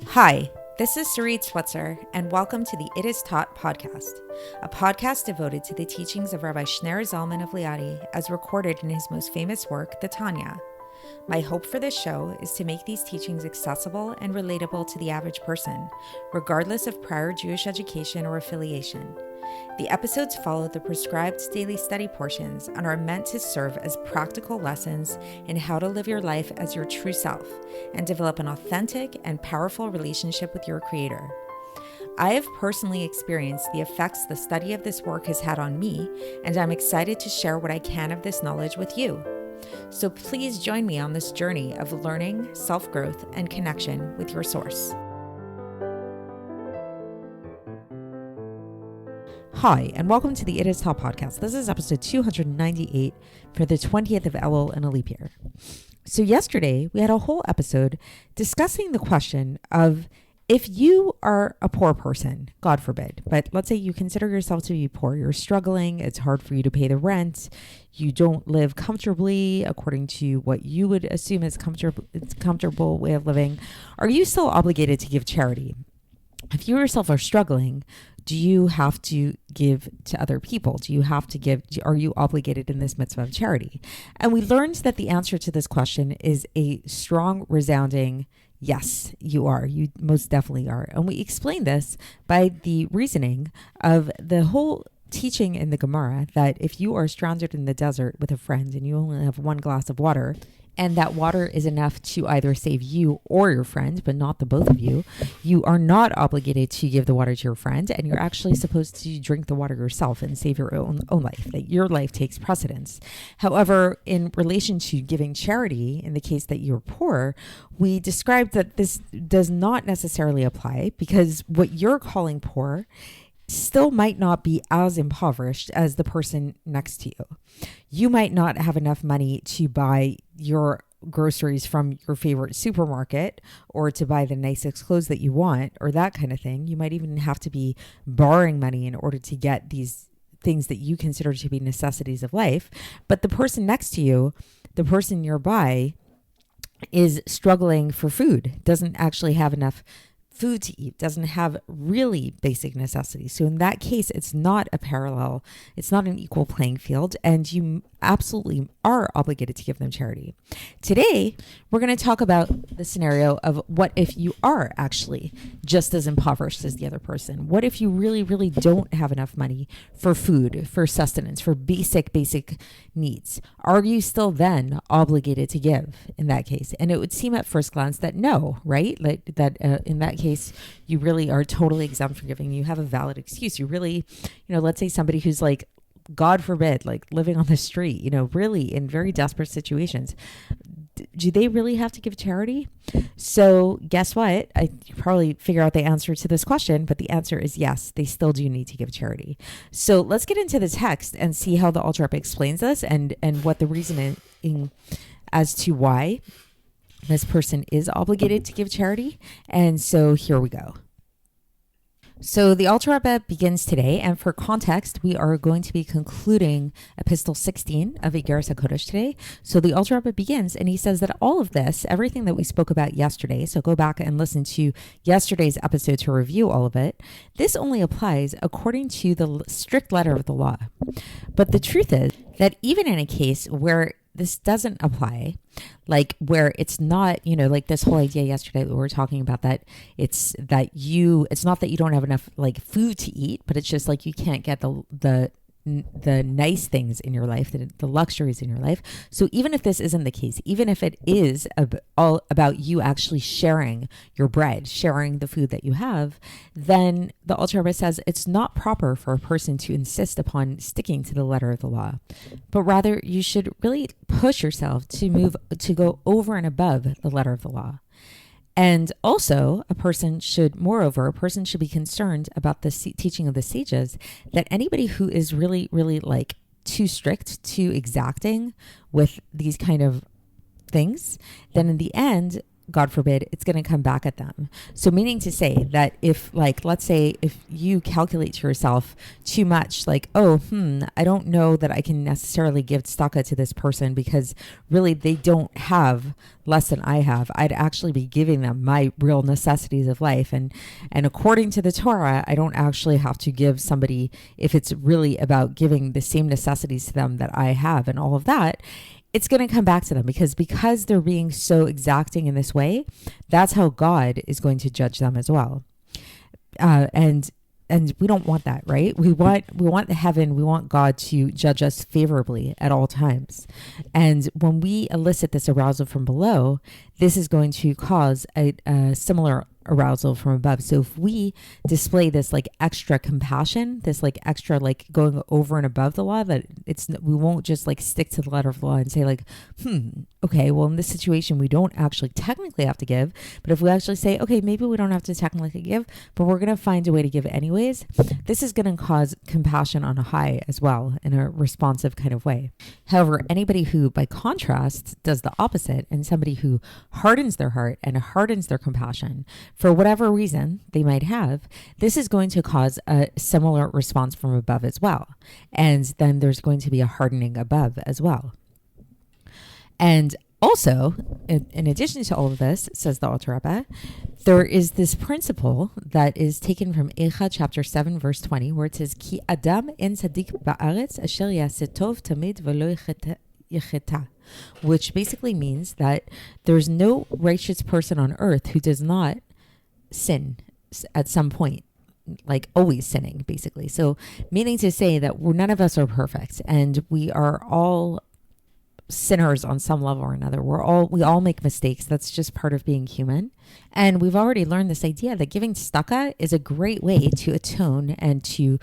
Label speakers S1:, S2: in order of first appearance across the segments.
S1: Hi, this is Sarit Switzer, and welcome to the It Is Taught podcast, a podcast devoted to the teachings of Rabbi Shneur Zalman of Liadi as recorded in his most famous work, the Tanya. My hope for this show is to make these teachings accessible and relatable to the average person, regardless of prior Jewish education or affiliation. The episodes follow the prescribed daily study portions and are meant to serve as practical lessons in how to live your life as your true self and develop an authentic and powerful relationship with your Creator. I have personally experienced the effects the study of this work has had on me, and I'm excited to share what I can of this knowledge with you. So please join me on this journey of learning, self-growth, and connection with your source. Hi, and welcome to the It Is Taught podcast. This is episode 298 for the 20th of Elul in a leap year. So yesterday, we had a whole episode discussing the question of if you are a poor person, God forbid, but let's say you consider yourself to be poor, you're struggling, it's hard for you to pay the rent, you don't live comfortably according to what you would assume is comfortable way of living, are you still obligated to give charity? If you yourself are struggling, do you have to give to other people? Do you have to give? Are you obligated in this mitzvah of charity? And we learned that the answer to this question is a strong, resounding yes, you are. You most definitely are. And we explained this by the reasoning of the whole teaching in the Gemara that if you are stranded in the desert with a friend and you only have one glass of water, and that water is enough to either save you or your friend, but not the both of you, you are not obligated to give the water to your friend, and you're actually supposed to drink the water yourself and save your own life, that your life takes precedence. However, in relation to giving charity, in the case that you're poor, we described that this does not necessarily apply because what you're calling poor still might not be as impoverished as the person next to you. You might not have enough money to buy your groceries from your favorite supermarket or to buy the nicest clothes that you want or that kind of thing. You might even have to be borrowing money in order to get these things that you consider to be necessities of life. But the person next to you, the person nearby, is struggling for food, doesn't actually have enough food to eat, doesn't have really basic necessities. So in that case, it's not a parallel, it's not an equal playing field, and you absolutely are obligated to give them charity. Today, we're going to talk about the scenario of what if you are actually just as impoverished as the other person? What if you really, really don't have enough money for food, for sustenance, for basic needs? Are you still then obligated to give in that case? And it would seem at first glance that no, right? Like that in that case, you really are totally exempt from giving. You have a valid excuse. You really, let's say somebody who's like, God forbid, like living on the street, really in very desperate situations. Do they really have to give charity? So guess what? You probably figure out the answer to this question, but the answer is yes, they still do need to give charity. So let's get into the text and see how the Alter Rebbe explains this and what the reasoning as to why this person is obligated to give charity. And so here we go. So the Alter Rebbe begins today, and for context, we are going to be concluding Epistle 16 of Iggeres HaKodesh today. So the Alter Rebbe begins, and he says that all of this, everything that we spoke about yesterday, so go back and listen to yesterday's episode to review all of it, this only applies according to the strict letter of the law. But the truth is that even in a case where this doesn't apply, like where it's not, like this whole idea yesterday that we were talking about, that it's not that you don't have enough like food to eat, but it's just like you can't get the nice things in your life, the luxuries in your life. So even if this isn't the case, even if it is all about you actually sharing your bread, sharing the food that you have, then the Alter Rebbe says it's not proper for a person to insist upon sticking to the letter of the law, but rather you should really push yourself to go over and above the letter of the law. And also, a person should be concerned about the teaching of the sages that anybody who is really, really like too strict, too exacting with these kind of things, then in the end, God forbid, it's going to come back at them. So meaning to say that if, like, let's say if you calculate to yourself too much, like, I don't know that I can necessarily give tzedakah to this person because really they don't have less than I have. I'd actually be giving them my real necessities of life. And according to the Torah, I don't actually have to give somebody if it's really about giving the same necessities to them that I have and all of that. It's going to come back to them because they're being so exacting in this way. That's how God is going to judge them as well. And we don't want that, right? We want the heaven. We want God to judge us favorably at all times. And when we elicit this arousal from below, this is going to cause a similar arousal from above. So if we display this like extra compassion, this like extra like going over and above the law, that we won't just like stick to the letter of the law and say like, okay, well in this situation we don't actually technically have to give, but if we actually say, okay, maybe we don't have to technically give, but we're going to find a way to give anyways, this is going to cause compassion on a high as well in a responsive kind of way. However, anybody who by contrast does the opposite, and somebody who hardens their heart and hardens their compassion for whatever reason they might have, this is going to cause a similar response from above as well. And then there's going to be a hardening above as well. And also, in addition to all of this, says the Alter Rebbe, there is this principle that is taken from Eicha chapter 7, verse 20, where it says, Ki Adam en tzadik ba'aretz asher yaseh tov tamid v'lo yecheta, which basically means that there's no righteous person on earth who does not sin at some point, like always sinning, basically. So meaning to say that none of us are perfect, and we are all sinners on some level or another. We all make mistakes. That's just part of being human. And we've already learned this idea that giving tzedakah is a great way to atone and to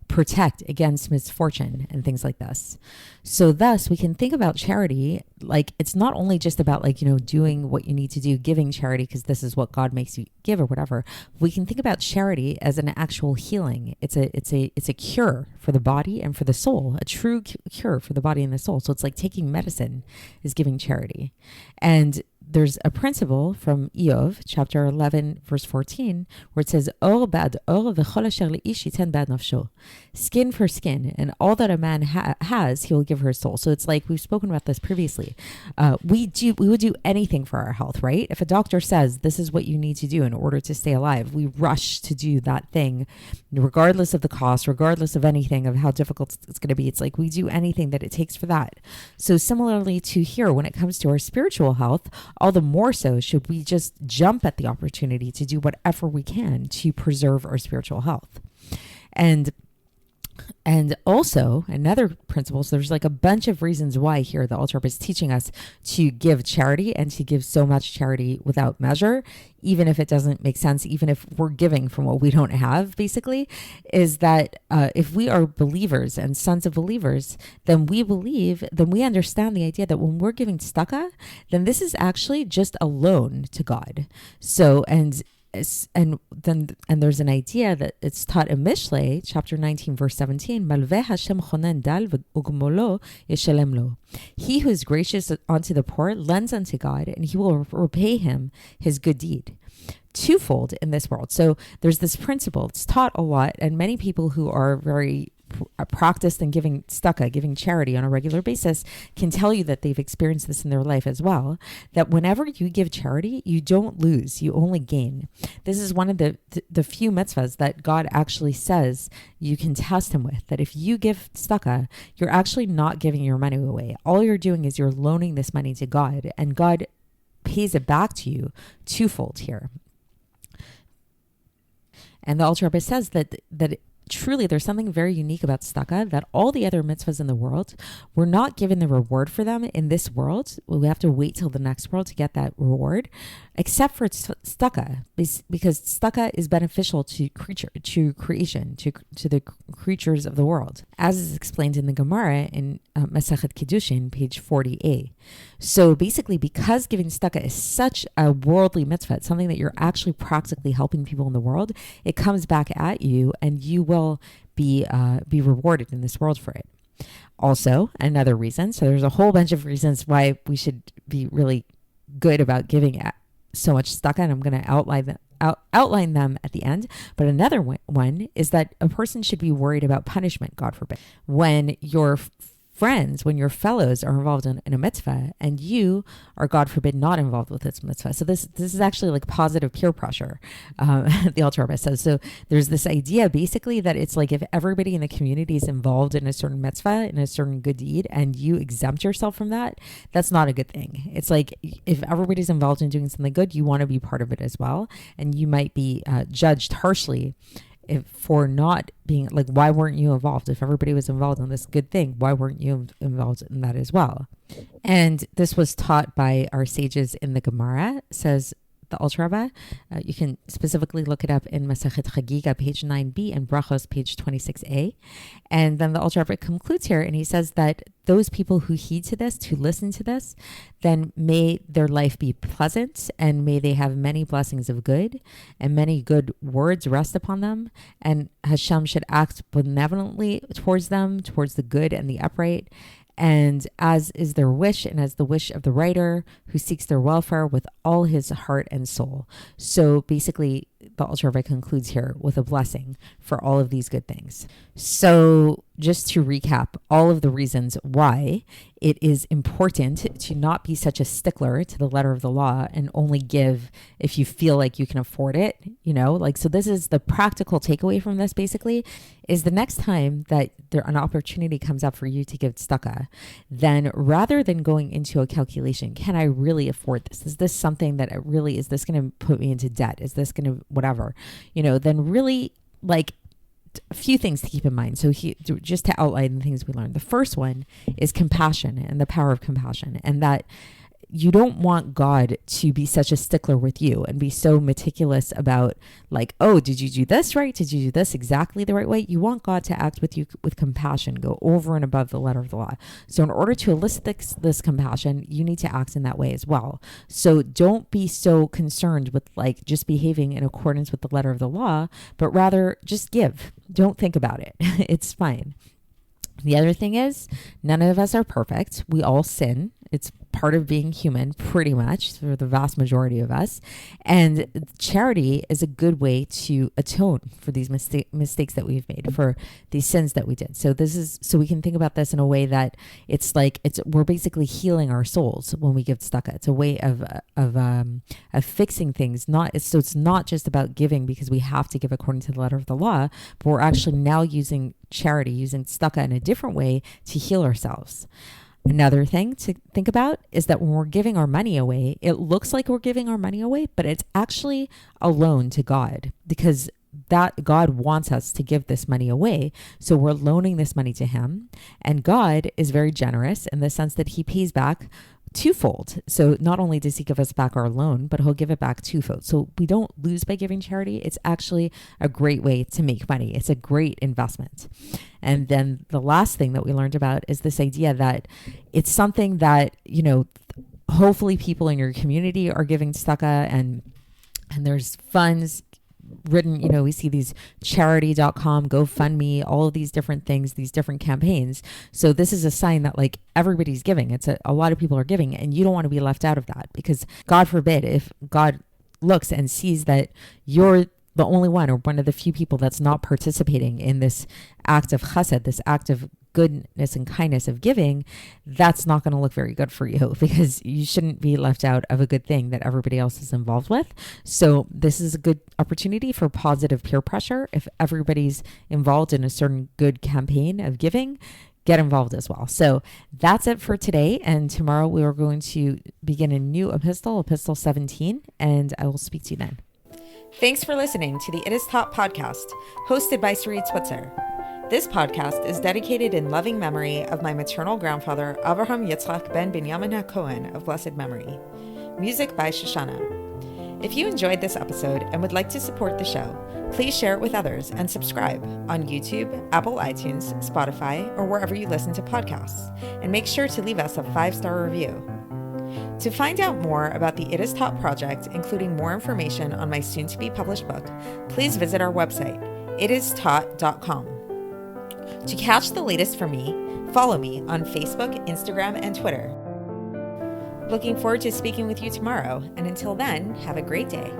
S1: protect against misfortune and things like this. So thus we can think about charity like it's not only just about like, doing what you need to do, giving charity because this is what God makes you give or whatever. We can think about charity as an actual healing. It's a cure for the body and for the soul, a true cure for the body and the soul. So it's like taking medicine is giving charity. And there's a principle from Iyov, chapter 11, verse 14, where it says, Or bad or v'chol asher leish yiten bad nafsho. Skin for skin, and all that a man has, he will give her soul. So it's like, we've spoken about this previously. We would do anything for our health, right? If a doctor says, this is what you need to do in order to stay alive, we rush to do that thing, regardless of the cost, regardless of anything, of how difficult it's going to be. It's like, we do anything that it takes for that. So similarly to here, when it comes to our spiritual health, all the more so should we just jump at the opportunity to do whatever we can to preserve our spiritual health. And also another principle, so there's like a bunch of reasons why here the Alter Rebbe is teaching us to give charity and to give so much charity without measure, even if it doesn't make sense, even if we're giving from what we don't have, basically, is that if we are believers and sons of believers, then we understand the idea that when we're giving tzedakah, then this is actually just a loan to God. So, and there's an idea that it's taught in Mishlei, chapter 19, verse 17, Malveh Hashem chonen dal v'ugmolo yeshalem lo. He who is gracious unto the poor lends unto God, and he will repay him his good deed. Twofold in this world. So there's this principle. It's taught a lot, and many people who are very practiced in giving tzedakah, giving charity on a regular basis, can tell you that they've experienced this in their life as well, that whenever you give charity, you don't lose, you only gain. This is one of the few mitzvahs that God actually says you can test him with, that if you give tzedakah, you're actually not giving your money away. All you're doing is you're loaning this money to God, and God pays it back to you twofold here. And the Alter Rebbe says that truly there's something very unique about tzedakah, that all the other mitzvahs in the world, we're not given the reward for them in this world. We have to wait till the next world to get that reward, except for tzedakah, because tzedakah is beneficial to creation, to the creatures of the world, as is explained in the Gemara in Masechet Kiddushin, page 40a. So basically, because giving tzedakah is such a worldly mitzvah, it's something that you're actually practically helping people in the world, it comes back at you, and you will be rewarded in this world for it. Also, another reason, so there's a whole bunch of reasons why we should be really good about giving so much stuck on. I'm going to outline them at the end. But another one is that a person should be worried about punishment, God forbid, when your friends, when your fellows are involved in a mitzvah and you are, God forbid, not involved with this mitzvah. So this is actually like positive peer pressure, the Alter Rebbe says. So there's this idea basically that it's like if everybody in the community is involved in a certain mitzvah, in a certain good deed, and you exempt yourself from that, that's not a good thing. It's like if everybody's involved in doing something good, you want to be part of it as well. And you might be judged harshly for not being like, why weren't you involved? If everybody was involved in this good thing, why weren't you involved in that as well? And this was taught by our sages in the Gemara, says the Alter Rebbe. You can specifically look it up in Masechet Chagiga, page 9b, and Brachos, page 26a. And then the Alter Rebbe concludes here, and he says that those people who heed to this, who listen to this, then may their life be pleasant, and may they have many blessings of good, and many good words rest upon them. And Hashem should act benevolently towards them, towards the good and the upright. And as is their wish, and as the wish of the writer who seeks their welfare with all his heart and soul. So basically, the Alter Rebbe concludes here with a blessing for all of these good things. So just to recap all of the reasons why it is important to not be such a stickler to the letter of the law and only give if you feel like you can afford it, so this is the practical takeaway from this basically, is the next time that an opportunity comes up for you to give tzedakah, then rather than going into a calculation, can I really afford this? Is this something that is this going to put me into debt? Is this going to whatever, then really like a few things to keep in mind. So just to outline the things we learned. The first one is compassion and the power of compassion, and that you don't want God to be such a stickler with you and be so meticulous about like, oh, did you do this right? Did you do this exactly the right way? You want God to act with you with compassion, go over and above the letter of the law. So in order to elicit this compassion, you need to act in that way as well. So don't be so concerned with like just behaving in accordance with the letter of the law, but rather just give. Don't think about it. It's fine. The other thing is, none of us are perfect. We all sin. It's part of being human, pretty much, for the vast majority of us. And charity is a good way to atone for these mistakes that we've made, for these sins that we did. So we can think about this in a way that we're basically healing our souls when we give tzedakah. It's a way of fixing things. So it's not just about giving because we have to give according to the letter of the law, but we're actually now using charity, using tzedakah in a different way to heal ourselves. Another thing to think about is that when we're giving our money away, it looks like we're giving our money away, but it's actually a loan to God, because that God wants us to give this money away. So we're loaning this money to him, and God is very generous in the sense that he pays back twofold. So not only does he give us back our loan, but he'll give it back twofold. So we don't lose by giving charity. It's actually a great way to make money. It's a great investment. And then the last thing that we learned about is this idea that it's something that, hopefully people in your community are giving tzedakah, and there's funds written, we see these charity.com, GoFundMe, all of these different things, these different campaigns. So this is a sign that like everybody's giving. It's a lot of people are giving, and you don't want to be left out of that, because God forbid if God looks and sees that you're the only one or one of the few people that's not participating in this act of chesed, this act of goodness and kindness of giving, that's not going to look very good for you, because you shouldn't be left out of a good thing that everybody else is involved with. So this is a good opportunity for positive peer pressure. If everybody's involved in a certain good campaign of giving, get involved as well. So that's it for today. And tomorrow we are going to begin a new epistle, Epistle 17, and I will speak to you then. Thanks for listening to the It Is Taught podcast, hosted by Sarit Switzer. This podcast is dedicated in loving memory of my maternal grandfather, Avraham Yitzchak ben Binyamin HaKohen of blessed memory. Music by Shoshana. If you enjoyed this episode and would like to support the show, please share it with others and subscribe on YouTube, Apple iTunes, Spotify, or wherever you listen to podcasts. And make sure to leave us a 5-star review. To find out more about the It Is Taught project, including more information on my soon-to-be published book, please visit our website, itistaught.com. To catch the latest from me, follow me on Facebook, Instagram, and Twitter. Looking forward to speaking with you tomorrow. And until then, have a great day.